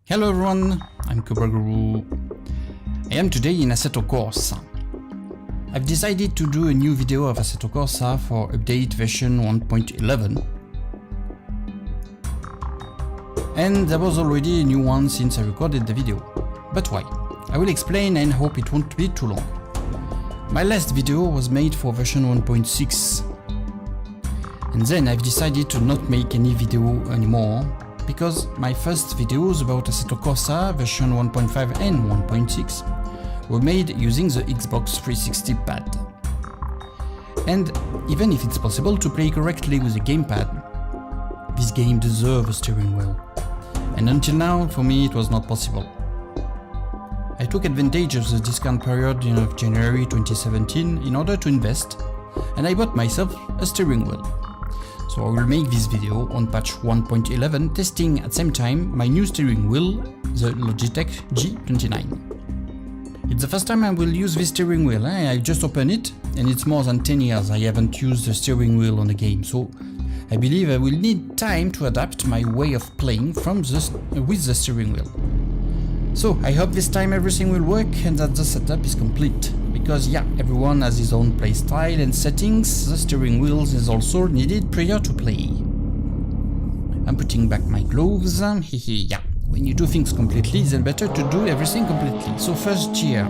Hello everyone, I'm Cobra Guru. I am today in Assetto Corsa. I've decided to do a new video of Assetto Corsa for update version 1.11. And there was already a new one since I recorded the video. But why? I will explain and hope it won't be too long. My last video was made for version 1.6. And then I've decided to not make any video anymore, because my first videos about Assetto Corsa version 1.5 and 1.6 were made using the Xbox 360 pad. And even if it's possible to play correctly with a gamepad, this game deserves a steering wheel. And until now, for me, it was not possible. I took advantage of the discount period of January 2017 in order to invest, and I bought myself a steering wheel. So I will make this video on patch 1.11 testing at the same time my new steering wheel, the Logitech G29. It's the first time I will use this steering wheel. I just opened it and it's more than 10 years I haven't used the steering wheel on a game, so I believe I will need time to adapt my way of playing with the steering wheel. So I hope this time everything will work and that the setup is complete. Because yeah, everyone has his own playstyle and settings, the steering wheels is also needed prior to play. I'm putting back my gloves, yeah, when you do things completely, then better to do everything completely. So first gear.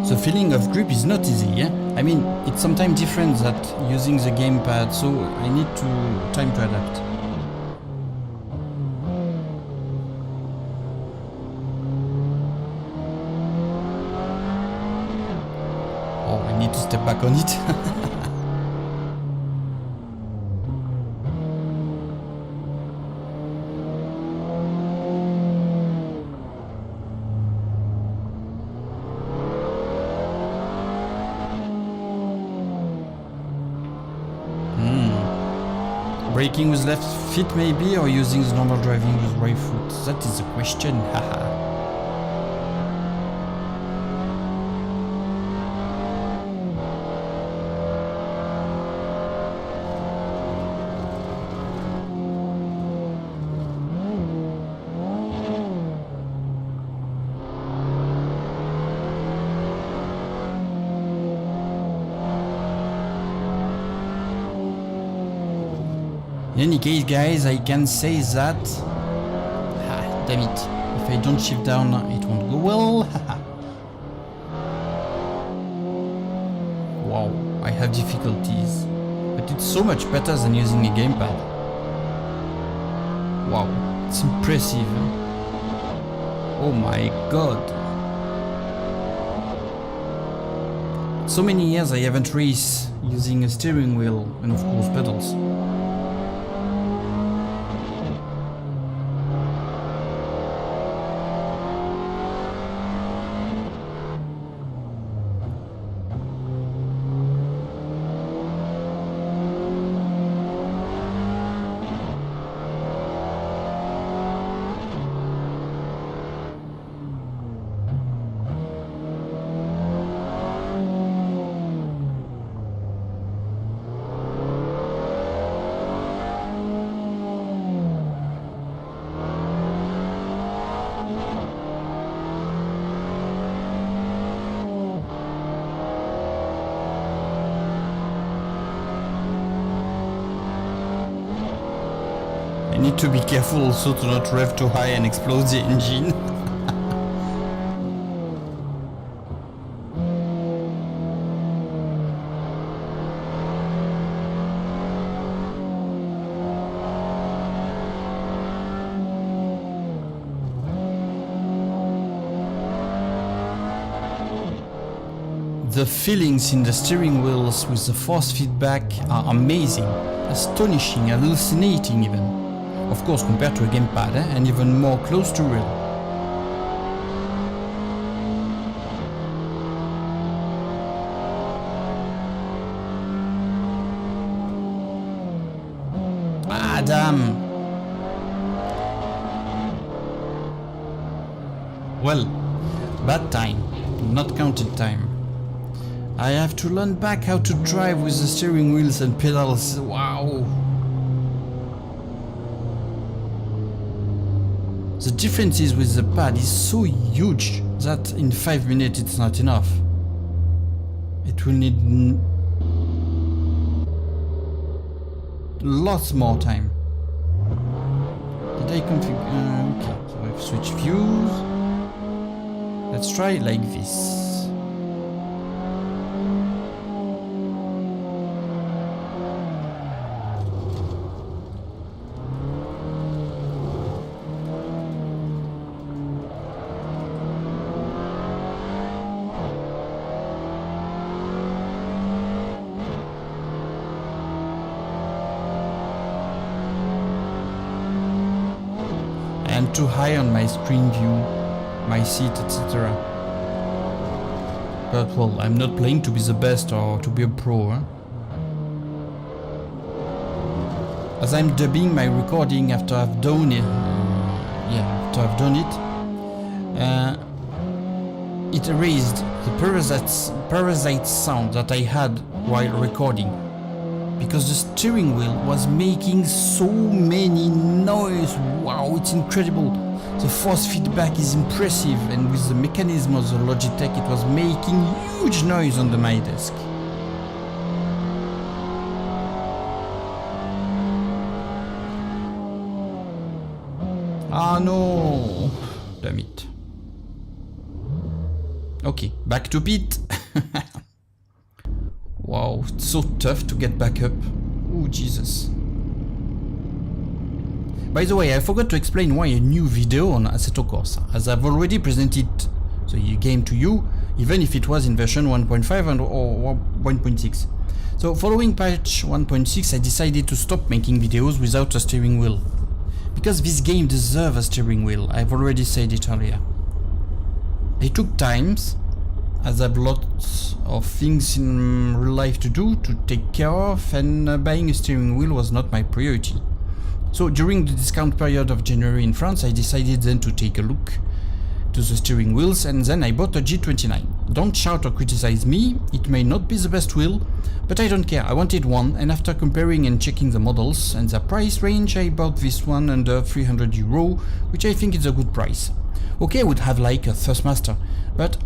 The feeling of grip is not easy, yeah? I mean, it's sometimes different than using the gamepad, so I need time to adapt. Oh, I need to step back on it. Braking with left feet maybe, or using the normal driving with right foot? That is the question, haha. In any case, guys, I can say that... damn it. If I don't shift down, it won't go well. Wow, I have difficulties. But it's so much better than using a gamepad. Wow, it's impressive. Oh my god. So many years I haven't raced using a steering wheel and of course pedals. I need to be careful also to not rev too high and explode the engine. The feelings in the steering wheels with the force feedback are amazing, astonishing, hallucinating even. Of course, compared to a gamepad, and even more close to real. Ah, damn. Well, bad time. Not counted time. I have to learn back how to drive with the steering wheels and pedals. Wow. The differences with the pad is so huge that in 5 minutes it's not enough. It will need lots more time. Did I configure? Okay, so I've switched views. Let's try like this. And too high on my screen view, my seat, etc. But well, I'm not playing to be the best or to be a pro. As I'm dubbing my recording after I've done it, it erased the parasite sound that I had while recording, because the steering wheel was making so many noise. Wow, it's incredible. The force feedback is impressive, and with the mechanism of the Logitech it was making huge noise under my desk. Ah no, damn it. Okay, back to pit. Wow, it's so tough to get back up. Oh Jesus. By the way, I forgot to explain why a new video on Assetto Corsa, as I've already presented the game to you, even if it was in version 1.5 or 1.6. So following patch 1.6, I decided to stop making videos without a steering wheel. Because this game deserves a steering wheel, I've already said it earlier. I took times, as I've lots of things in real life to do, to take care of, and buying a steering wheel was not my priority. So during the discount period of January in France, I decided then to take a look to the steering wheels, and then I bought a G29. Don't shout or criticize me, it may not be the best wheel, but I don't care, I wanted one, and after comparing and checking the models and the price range, I bought this one under 300 €, which I think is a good price. Okay, I would have like a Thrustmaster, but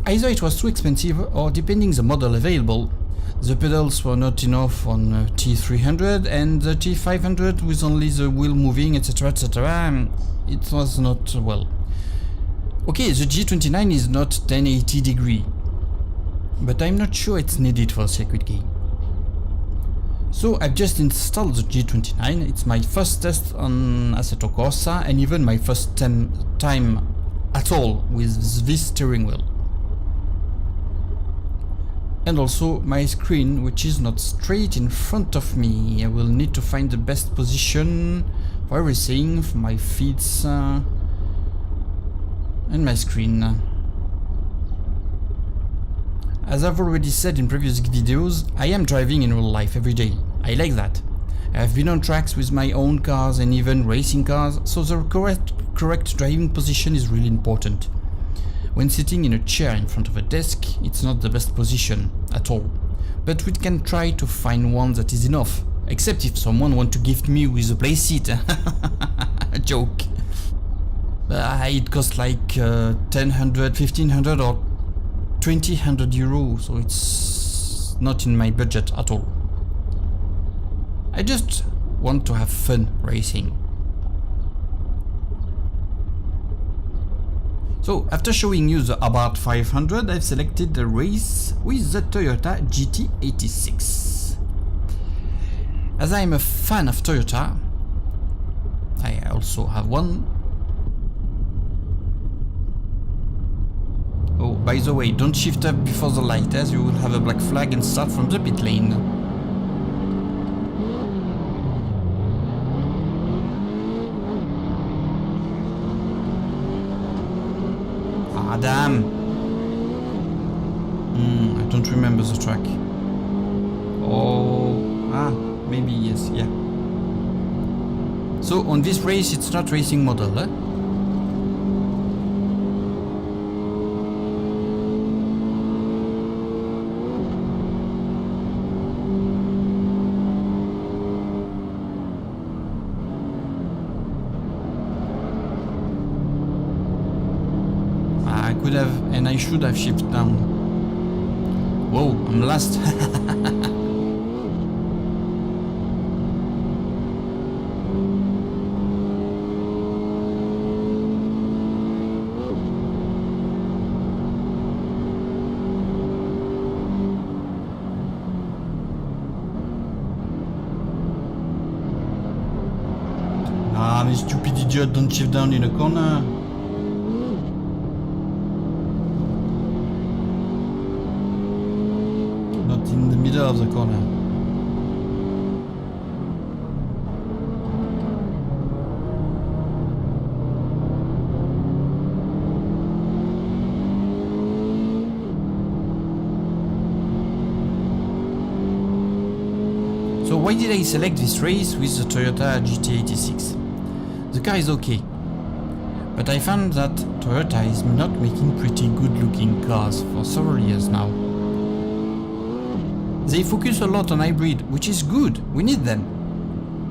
either it was too expensive, or depending the model available, the pedals were not enough on T300, and the T500 with only the wheel moving, etc, etc, it was not well. Okay, the G29 is not 1080 degree, but I'm not sure it's needed for a circuit game. So I've just installed the G29, it's my first test on Assetto Corsa, and even my first time at all with this steering wheel. And also my screen, which is not straight in front of me. I will need to find the best position for everything, for my feet and my screen. As I've already said in previous videos, I am driving in real life every day. I like that. I've been on tracks with my own cars and even racing cars, so the correct driving position is really important. When sitting in a chair in front of a desk, it's not the best position at all, but we can try to find one that is enough, except if someone wants to gift me with a play seat. A joke. It costs like 1,000, 1,500 or 2,000 €, so it's not in my budget at all. I just want to have fun racing. So, after showing you the Abarth 500, I've selected the race with the Toyota GT86. As I'm a fan of Toyota, I also have one. Oh, by the way, don't shift up before the light, as you will have a black flag and start from the pit lane. Ah, damn! I don't remember the track. Oh, maybe yes, yeah. So on this race it's not racing model, eh? I could have, and I should have shifted down. Whoa, I'm last. Ah, mais stupid idiot, don't shift down in a corner. Not in the middle of the corner. So why did I select this race with the Toyota GT86? The car is okay, but I found that Toyota is not making pretty good looking cars for several years now. They focus a lot on hybrid, which is good, we need them.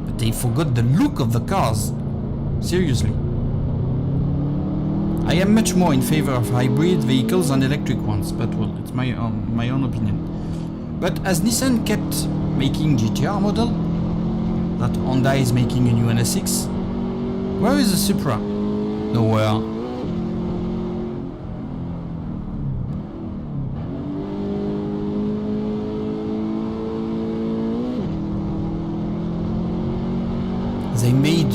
But they forgot the look of the cars. Seriously. I am much more in favor of hybrid vehicles than electric ones, but well, it's my own opinion. But as Nissan kept making GTR model, that Honda is making a new NSX, where is the Supra? Nowhere. They made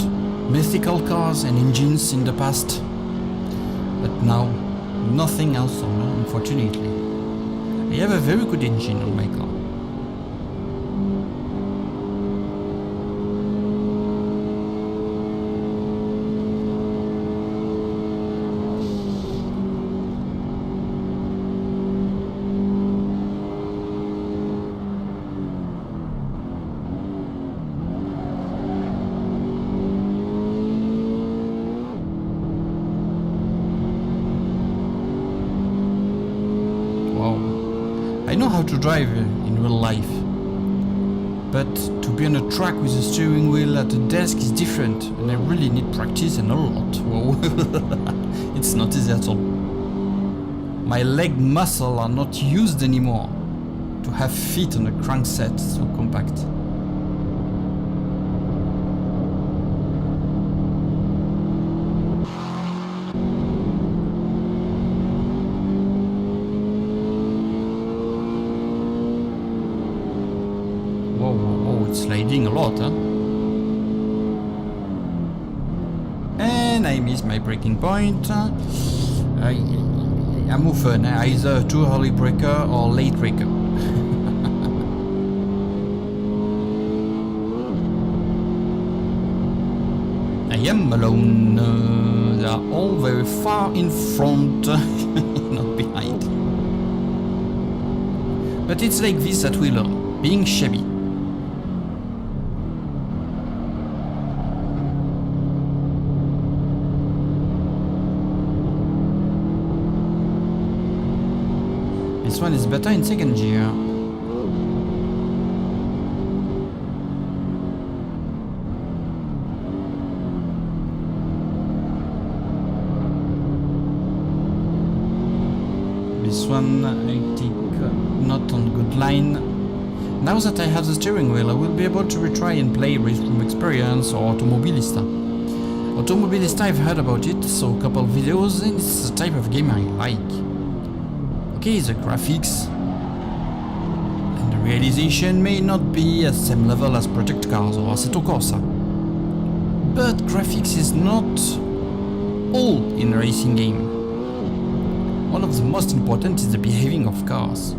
mythical cars and engines in the past, but now nothing else on, unfortunately. I have a very good engine on my car. I know how to drive in real life, but to be on a track with a steering wheel at a desk is different, and I really need practice and a lot. Whoa. It's not easy at all. My leg muscles are not used anymore to have feet on a crankset so compact. It's sliding a lot, huh? And I missed my braking point. I'm often either too early breaker or late breaker. I am alone. They are all very far in front, not behind. But it's like this that we learn, being shabby. This one is better in second gear. This one I think not on good line. Now that I have the steering wheel, I will be able to retry and play Race Room Experience or Automobilista. Automobilista, I've heard about it, saw a couple of videos, and it's the type of game I like. Okay, the graphics and the realization may not be at the same level as Project Cars or Assetto Corsa, but graphics is not all in a racing game. One of the most important is the behaving of cars.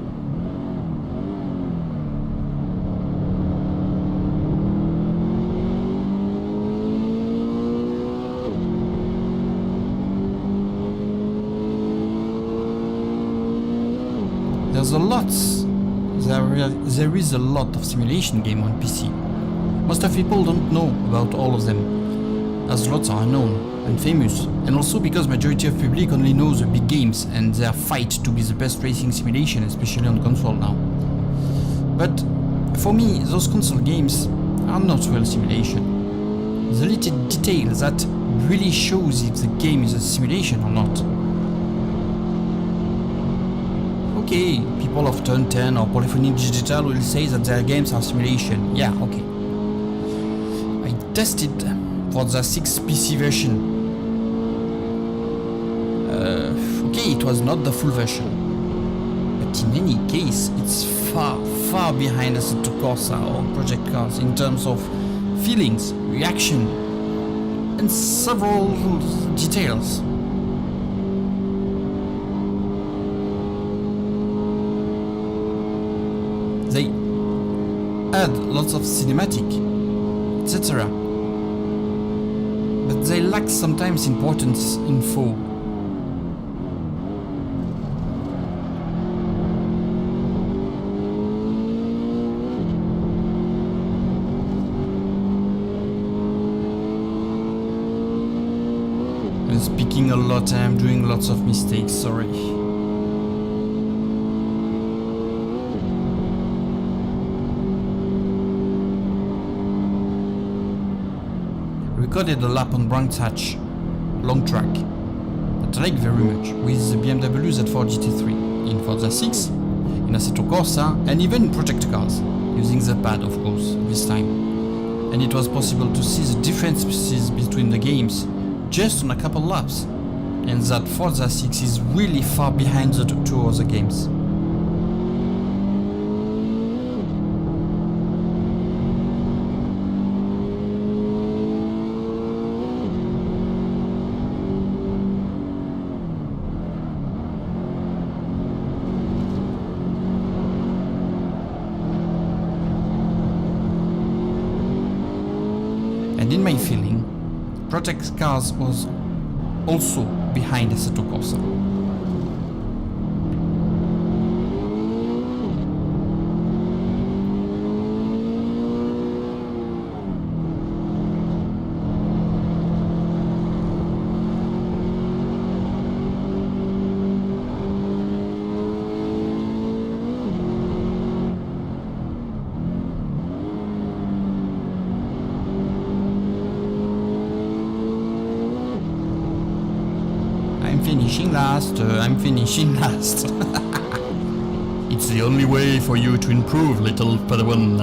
There is a lot of simulation game on PC. Most of people don't know about all of them. as lots are unknown and famous, and also because majority of public only knows the big games and their fight to be the best racing simulation, especially on console now. But for me, those console games are not real simulation. The little detail that really shows if the game is a simulation or not. Okay, people of Turn 10 or Polyphony Digital will say that their games are simulation. Yeah, okay. I tested for the 6 PC version. Okay, it was not the full version. But in any case, it's far behind Assetto Corsa or Project Cars in terms of feelings, reaction, and several details. They add lots of cinematic, etc. But they lack sometimes important info. I'm speaking a lot and I'm doing lots of mistakes, sorry. Recorded a lap on Brands Hatch, long track, that I like very much, with the BMW Z4 GT3, in Forza 6, in Assetto Corsa, and even in Project Cars, using the pad of course, this time. And it was possible to see the differences between the games, just on a couple laps, and that Forza 6 is really far behind the two other games. And in my feeling, Project Cars was also behind Assetto Corsa. I'm finishing last. It's the only way for you to improve, little Padawan.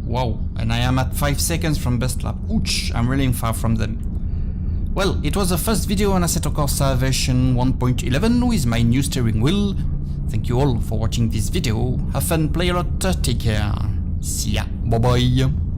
Wow, and I am at 5 seconds from best lap. Ouch, I'm really far from them. Well, it was the first video on Assetto Corsa version 1.11 with my new steering wheel. Thank you all for watching this video. Have fun, play a lot, take care. See ya. Bye bye.